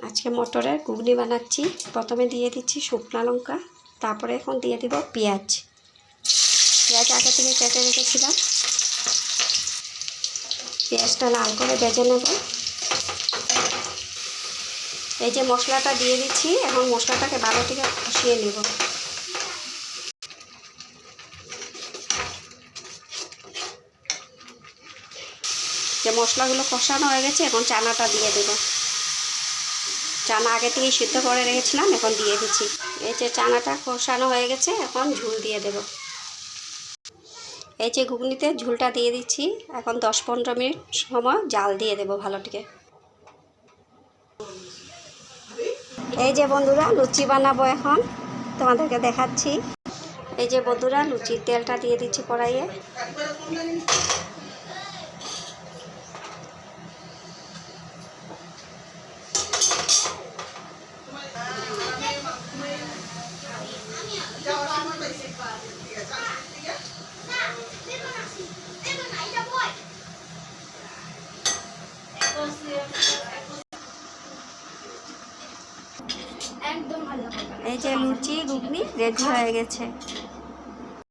আজকে মটরের ঘুগনি বানাচ্ছি। প্রথমে দিয়ে দিচ্ছি শুকনো লঙ্কা, তারপরে এখন দিয়ে দিব পেঁয়াজ। পেঁয়াজ আগে থেকে কেটে রেখেছিলাম। পেঁয়াজটা লাল করে ভেজে নেব। এই যে মশলাটা দিয়ে দিচ্ছি, এখন মশলাটাকে ভালো থেকে কষিয়ে নেব। যে মশলাগুলো কষানো হয়ে গেছে, এখন চানাটা দিয়ে দেব। চানা আগে থেকেই সিদ্ধ করে রেখেছিলাম, এখন দিয়ে দিচ্ছি। এই যে চানাটা কষানো হয়ে গেছে, এখন ঝোল দিয়ে দেব। এই যে ঘুগনিতে ঝোলটা দিয়ে দিচ্ছি। এখন 10-15 মিনিট সময় জাল দিয়ে দেব ভালো থেকে। এই যে বন্ধুরা, লুচি বানাবো এখন, তোমাদেরকে দেখাচ্ছি। এই যে বন্ধুরা, লুচির তেলটা দিয়ে দিচ্ছি কড়াইয়ে। এই যে লুচি ঘুগনি রেডি হয়ে গেছে।